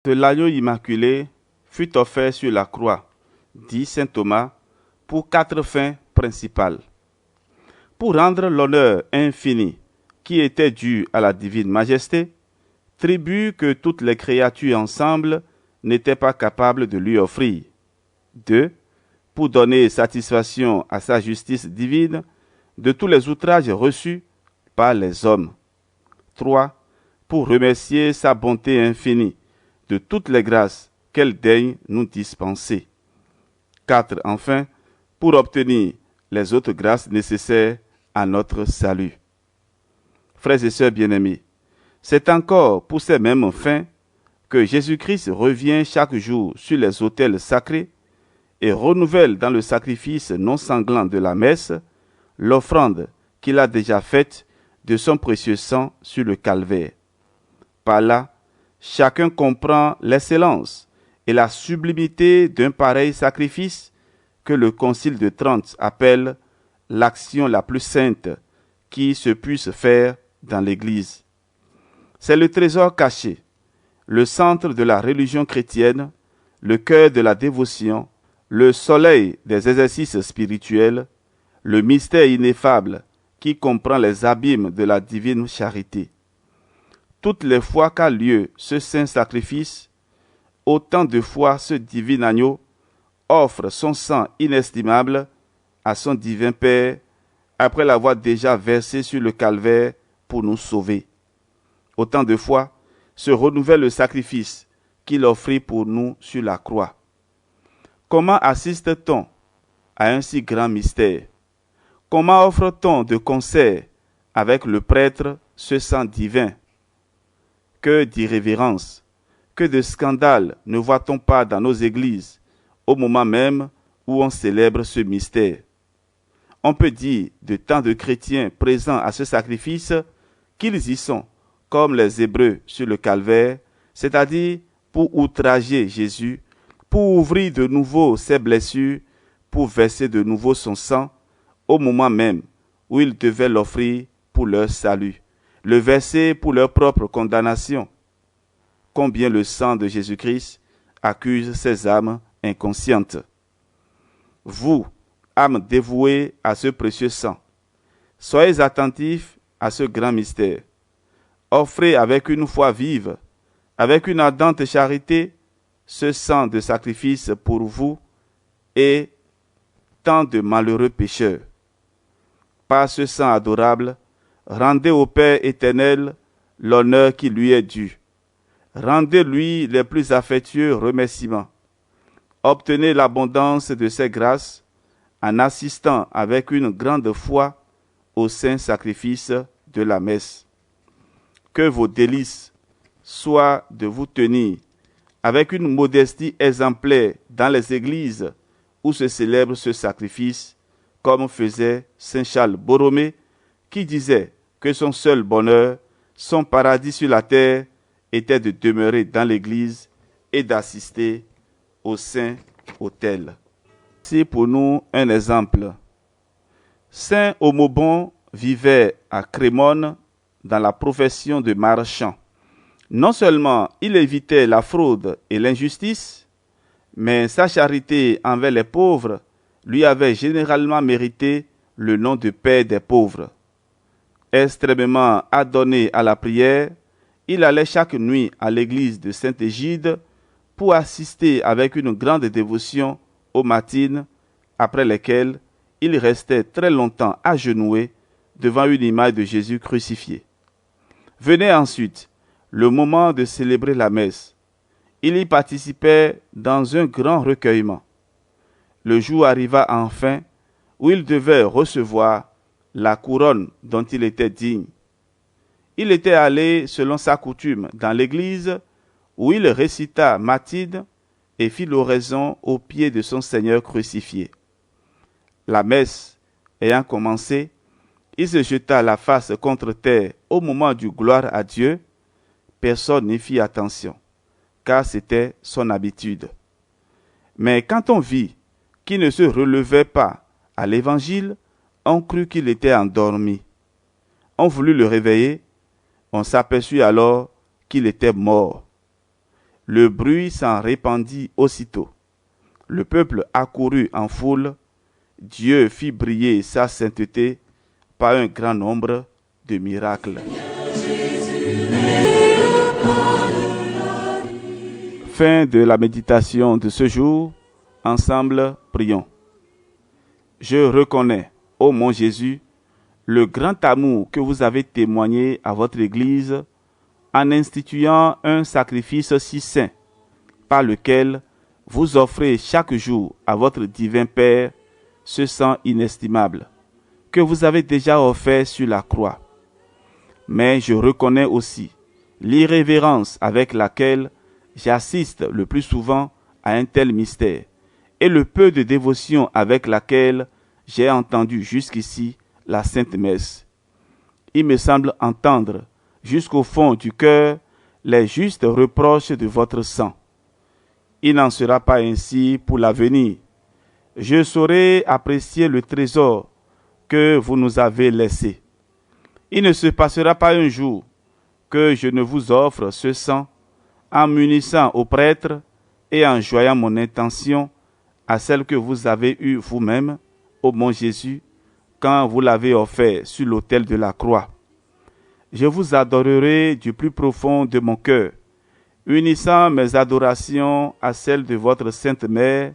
de l'agneau immaculé fut offert sur la croix, dit saint Thomas, pour 4 fins principales. Pour rendre l'honneur infini qui était dû à la divine majesté, tribut que toutes les créatures ensemble n'étaient pas capables de lui offrir. 2. Pour donner satisfaction à sa justice divine de tous les outrages reçus par les hommes. 3. Pour remercier sa bonté infinie de toutes les grâces qu'elle daigne nous dispenser. 4. Enfin, pour obtenir les autres grâces nécessaires à notre salut. Frères et sœurs bien-aimés, c'est encore pour ces mêmes fins que Jésus-Christ revient chaque jour sur les autels sacrés et renouvelle dans le sacrifice non sanglant de la messe l'offrande qu'il a déjà faite de son précieux sang sur le calvaire. Par là, chacun comprend l'excellence et la sublimité d'un pareil sacrifice que le Concile de Trente appelle l'action la plus sainte qui se puisse faire dans l'Église. C'est le trésor caché, le centre de la religion chrétienne, le cœur de la dévotion, le soleil des exercices spirituels, le mystère ineffable qui comprend les abîmes de la divine charité. Toutes les fois qu'a lieu ce saint sacrifice, autant de fois ce divin agneau offre son sang inestimable à son divin Père après l'avoir déjà versé sur le calvaire pour nous sauver. Autant de fois se renouvelle le sacrifice qu'il offrit pour nous sur la croix. Comment assiste-t-on à un si grand mystère? Comment offre-t-on de concert avec le prêtre ce sang divin? Que d'irrévérence, que de scandale ne voit-on pas dans nos églises au moment même où on célèbre ce mystère? On peut dire de tant de chrétiens présents à ce sacrifice qu'ils y sont, comme les Hébreux sur le calvaire, c'est-à-dire pour outrager Jésus, pour ouvrir de nouveau ses blessures, pour verser de nouveau son sang, au moment même où ils devaient l'offrir pour leur salut, le verser pour leur propre condamnation. Combien le sang de Jésus-Christ accuse ces âmes inconscientes. Vous, âmes dévouées à ce précieux sang, soyez attentifs à ce grand mystère. Offrez avec une foi vive, avec une ardente charité, ce sang de sacrifice pour vous et tant de malheureux pécheurs. Par ce sang adorable, rendez au Père éternel l'honneur qui lui est dû. Rendez-lui les plus affectueux remerciements. Obtenez l'abondance de ses grâces en assistant avec une grande foi au saint sacrifice de la messe. Que vos délices soient de vous tenir avec une modestie exemplaire dans les églises où se célèbre ce sacrifice, comme faisait saint Charles Borromée, qui disait que son seul bonheur, son paradis sur la terre, était de demeurer dans l'église et d'assister au saint autel. C'est pour nous un exemple. Saint Homobon vivait à Crémone dans la profession de marchand. Non seulement il évitait la fraude et l'injustice, mais sa charité envers les pauvres lui avait généralement mérité le nom de Père des pauvres. Extrêmement adonné à la prière, il allait chaque nuit à l'église de Saint-Égide pour assister avec une grande dévotion aux matines, après lesquelles il restait très longtemps agenouillé devant une image de Jésus crucifié. Venait ensuite le moment de célébrer la messe. Il y participait dans un grand recueillement. Le jour arriva enfin où il devait recevoir la couronne dont il était digne. Il était allé, selon sa coutume, dans l'église où il récita Mathilde et fit l'oraison aux pieds de son Seigneur crucifié. La messe ayant commencé, il se jeta la face contre terre au moment du gloire à Dieu. Personne n'y fit attention, car c'était son habitude. Mais quand on vit qu'il ne se relevait pas à l'évangile, on crut qu'il était endormi. On voulut le réveiller, on s'aperçut alors qu'il était mort. Le bruit s'en répandit aussitôt. Le peuple accourut en foule. Dieu fit briller sa sainteté par un grand nombre de miracles. Fin de la méditation de ce jour. Ensemble, prions. Je reconnais, ô mon Jésus, le grand amour que vous avez témoigné à votre Église en instituant un sacrifice si saint par lequel vous offrez chaque jour à votre divin Père ce sang inestimable que vous avez déjà offert sur la croix. Mais je reconnais aussi l'irrévérence avec laquelle j'assiste le plus souvent à un tel mystère et le peu de dévotion avec laquelle j'ai entendu jusqu'ici la Sainte Messe. Il me semble entendre jusqu'au fond du cœur les justes reproches de votre sang. Il n'en sera pas ainsi pour l'avenir. Je saurai apprécier le trésor que vous nous avez laissé. Il ne se passera pas un jour que je ne vous offre ce sang en m'unissant au prêtre et en joignant mon intention à celle que vous avez eue vous-même, ô mon Jésus, quand vous l'avez offert sur l'autel de la croix. Je vous adorerai du plus profond de mon cœur, unissant mes adorations à celles de votre Sainte Mère,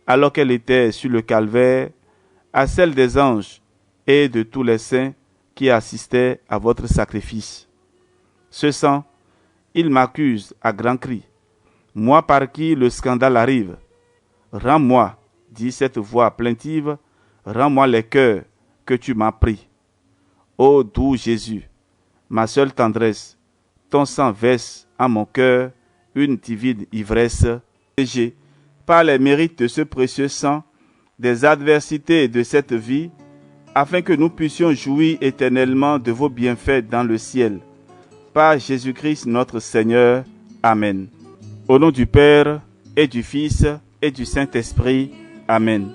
alors qu'elle était sur le calvaire, à celles des anges et de tous les saints qui assistaient à votre sacrifice. Ce sang, il m'accuse à grands cris, moi par qui le scandale arrive. Rends-moi, dit cette voix plaintive, rends-moi les cœurs que tu m'as pris. Ô doux Jésus, ma seule tendresse, ton sang verse en mon cœur une divine ivresse. J'ai, par les mérites de ce précieux sang, des adversités de cette vie, afin que nous puissions jouir éternellement de vos bienfaits dans le ciel. Par Jésus-Christ notre Seigneur. Amen. Au nom du Père, et du Fils, et du Saint-Esprit. Amen.